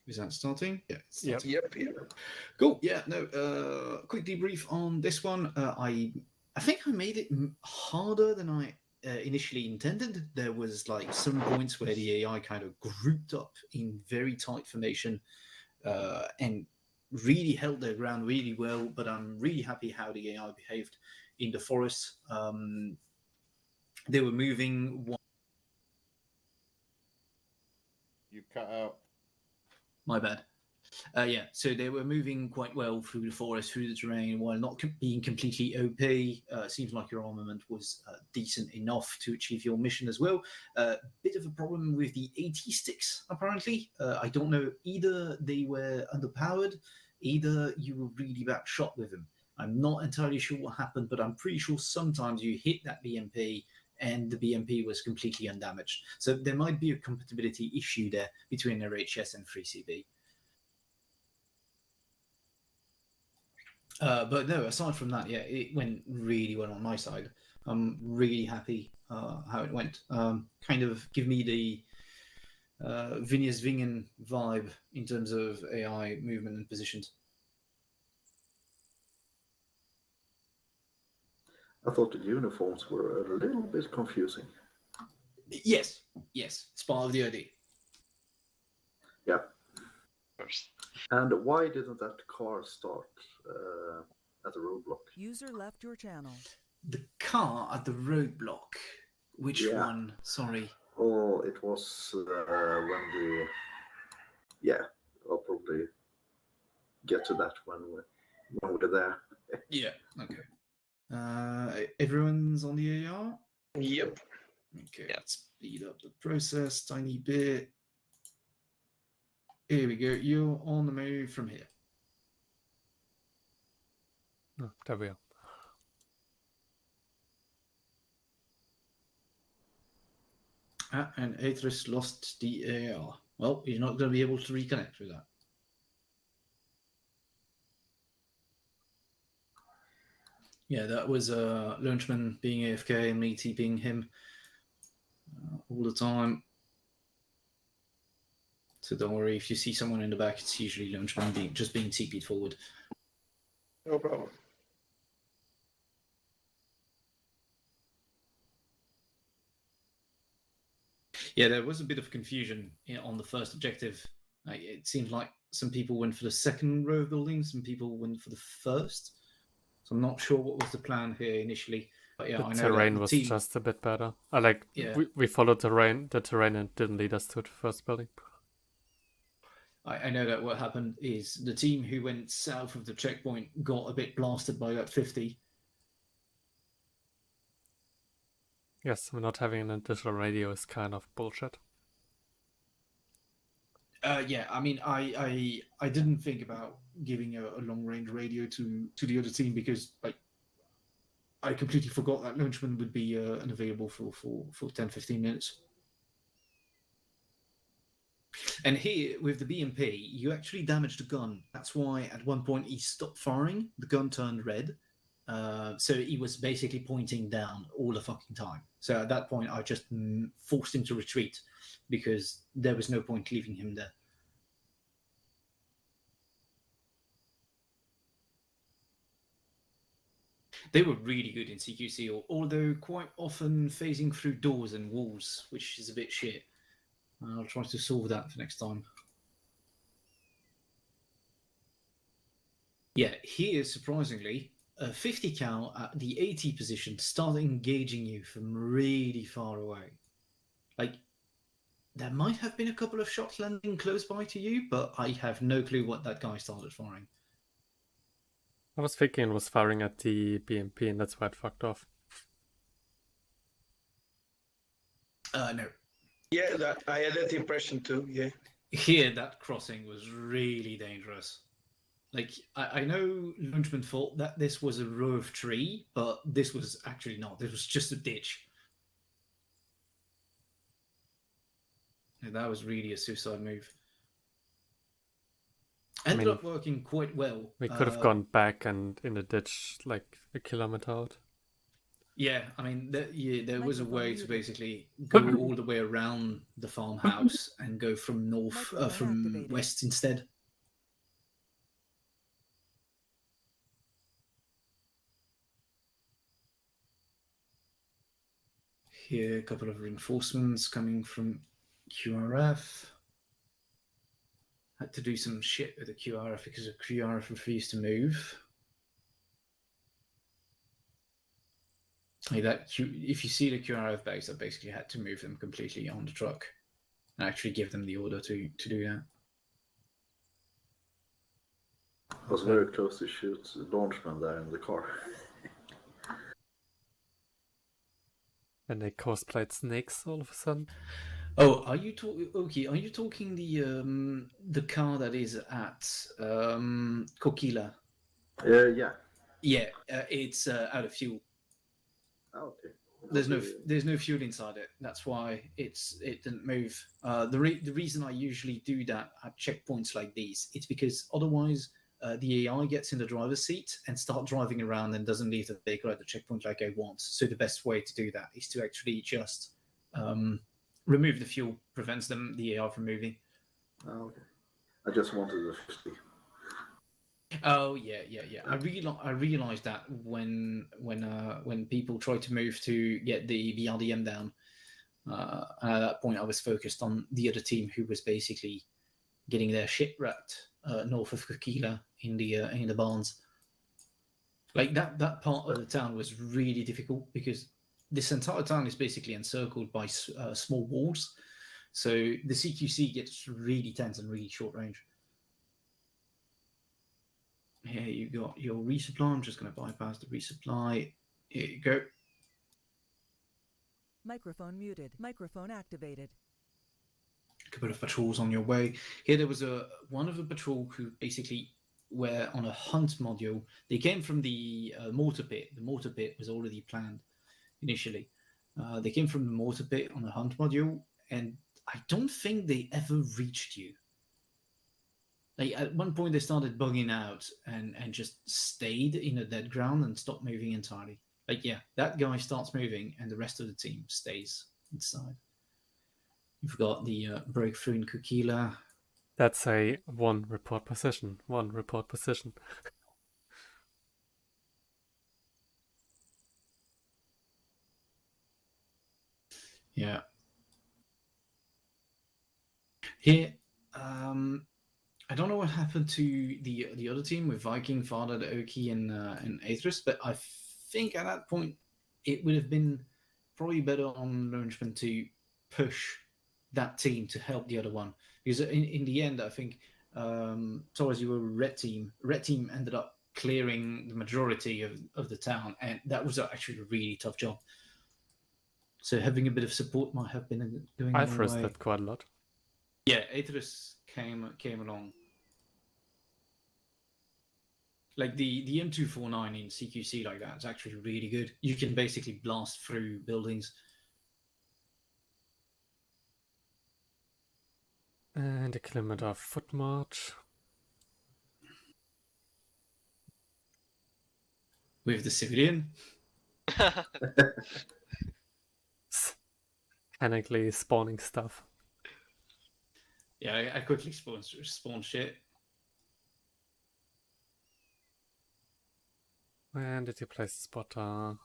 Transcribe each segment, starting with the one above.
Is that starting? Yeah. It's Yep. starting. Yep. Cool. Yeah. No. Quick debrief on this one. I think I made it harder than I initially intended. There was like some points where the AI kind of grouped up in very tight formation and really held their ground really well. But I'm really happy how the AI behaved in the forest. They were moving. You cut out. My bad. Yeah, so they were moving quite well through the forest, through the terrain, while not being completely OP. Seems like your armament was decent enough to achieve your mission as well. Bit of a problem with the AT sticks, apparently. I don't know, either they were underpowered, either you were really bad shot with them. I'm not entirely sure what happened, but I'm pretty sure sometimes you hit that BMP and the BMP was completely undamaged. So there might be a compatibility issue there between RHS and 3CB. But no, aside from that, yeah, it went really well on my side. I'm really happy how it went. Kind of give me the Vinus Vingen vibe in terms of AI movement and positions. I thought the uniforms were a little bit confusing. Yes, it's part of the idea. Yeah. And why didn't that car start at the roadblock? User left your channel. The car at the roadblock. Which one? Sorry. Oh, it was when we... Yeah, I'll probably get to that when we're there. Yeah, okay. Everyone's on the AR? Yep. Okay, let's speed up the process tiny bit. Here we go. You're on the move from here. Oh, there we are. And Aethris lost the AR. Well, you're not going to be able to reconnect with that. Yeah, that was Lunchman being AFK and me TPing him all the time. So don't worry, if you see someone in the back, it's usually Lunchman just being TP'd forward. No problem. Yeah, there was a bit of confusion on the first objective. It seems like some people went for the second row of buildings, some people went for the first. So I'm not sure what was the plan here initially. But yeah, The I know terrain was just a bit better. We followed the terrain and didn't lead us to the first building. I know that what happened is the team who went south of the checkpoint got a bit blasted by that 50. Yes, not having an additional radio is kind of bullshit. Yeah, I mean, I didn't think about giving a long-range radio to the other team because I completely forgot that Lunchman would be unavailable for 10-15 minutes. And here, with the BMP, you actually damaged the gun. That's why at one point he stopped firing, the gun turned red. So he was basically pointing down all the fucking time. So at that point, I just forced him to retreat because there was no point leaving him there. They were really good in CQC, although quite often phasing through doors and walls, which is a bit shit. I'll try to solve that for next time. Yeah, here, surprisingly, a 50 cal at the 80 position started engaging you from really far away. There might have been a couple of shots landing close by to you, but I have no clue what that guy started firing. I was thinking it was firing at the BMP, and that's why it fucked off. No. Yeah, I had that impression too, yeah. Here, that crossing was really dangerous. I know Lunchman thought that this was a row of tree, but this was actually not. This was just a ditch. And that was really a suicide move. Ended up working quite well. We could have gone back and in a ditch like a kilometer out. Yeah, I mean, there was a Microphone way to muted. basically go all the way around the farmhouse and go from Microphone from activated. west instead. Here, a couple of reinforcements coming from QRF. Had to do some shit with the QRF because the QRF refused to move. Like that, if you see the QRF base, I basically had to move them completely on the truck and actually give them the order to do that. I was very close to shoot the launchman there in the car. And they cosplayed snakes all of a sudden. Oh, are you talking? Okay, are you talking the car that is at Kokila? Yeah. Yeah, it's out of fuel. Oh, okay. There's no fuel inside it. That's why it didn't move. The reason I usually do that at checkpoints like these, it's because otherwise the AI gets in the driver's seat and start driving around and doesn't leave the vehicle at the checkpoint like I want. So the best way to do that is to actually just remove the fuel, prevents the AI from moving. Oh, okay. I just wanted the 50. Oh yeah. I realized that when people try to move to get the RDM down, and at that point I was focused on the other team who was basically getting their shit wrapped north of Kokila in the barns. Like that part of the town was really difficult because this entire town is basically encircled by small walls, so the CQC gets really tense and really short range. Here you got your resupply. I'm just going to bypass the resupply. Here you go. Microphone muted. Microphone activated. A couple of patrols on your way. Here there was one of the patrol who basically were on a hunt module. They came from the mortar pit. The mortar pit was already planned initially. They came from the mortar pit on a hunt module, and I don't think they ever reached you. Like at one point they started bugging out and just stayed in a dead ground and stopped moving entirely. Like yeah, that guy starts moving and the rest of the team stays inside. You've got the breakthrough in Kokila. That's a one report position. One report position. Yeah. Here, I don't know what happened to the other team with Viking, Father, Oki, and Aetherus, but I think at that point it would have been probably better on Launchman to push that team to help the other one, because in the end, I think Torres, you were red team. Red team ended up clearing the majority of the town, and that was actually a really tough job. So having a bit of support might have been going. I've rested quite a lot. Yeah, Aetherus came along. Like the M249 in CQC like that is actually really good. You can basically blast through buildings. And a kilometer foot march. With the civilian. Mechanically spawning stuff. Yeah, I quickly spawn shit. When did you place the spotter?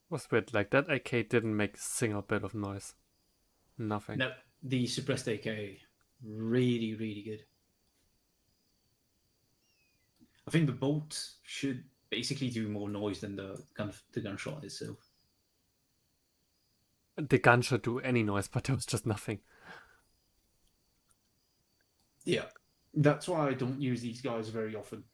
Was weird, like that AK didn't make a single bit of noise. Nothing. No, the suppressed AK, really, really good. I think the bolt should basically do more noise than the gunshot itself. The gun should do any noise, but there was just nothing. Yeah, that's why I don't use these guys very often.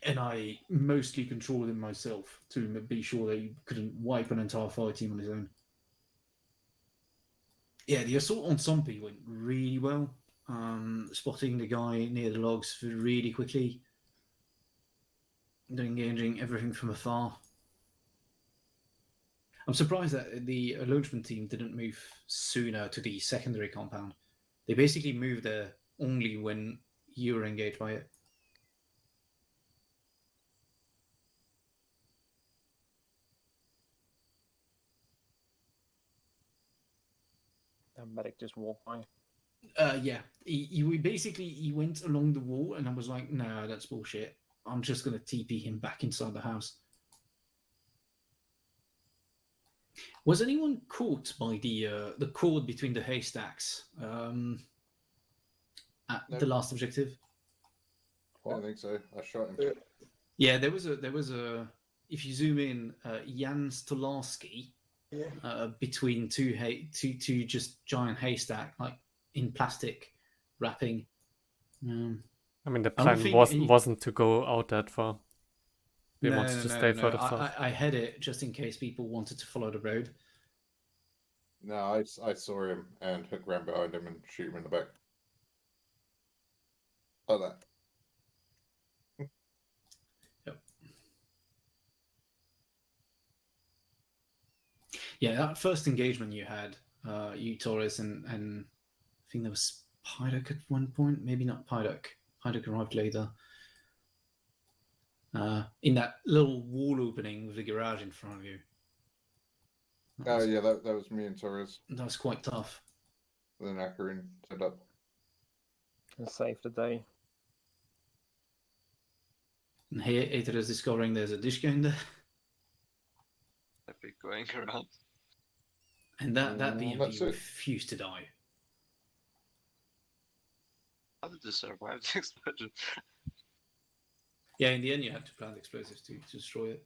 And I mostly control them myself to be sure they couldn't wipe an entire fire team on his own. Yeah, the assault on Zombie went really well. Spotting the guy near the logs really quickly. Engaging everything from afar. I'm surprised that the enlargement team didn't move sooner to the secondary compound. They basically moved there only when you were engaged by it. And medic just walked by. Yeah, he went along the wall, and I was like, "No, that's bullshit. I'm just gonna TP him back inside the house." Was anyone caught by the cord between the haystacks at Nope. the last objective? I don't think so. I shot him. Yeah, there was a. If you zoom in, Jan Stolarski, between two just giant haystack, like in plastic wrapping. I mean, the plan wasn't to go out that far. We wanted to stay further south. I had it just in case people wanted to follow the road. No, I saw him and Hook ran behind him and shoot him in the back. Like that. Yep. Yeah, that first engagement you had, you Torres and I think there was Pydok at one point. Maybe not Pydok. Pydok arrived later. In that little wall opening with the garage in front of you. Oh yeah, that was me and Torres. That was quite tough. With an Akarin set up. And save the day. And here, Aether is discovering there's a dish going there. I've been going around. And that BMP that's it. refused to die. How did this survive the explosion? Yeah, in the end, you had to plant explosives to destroy it.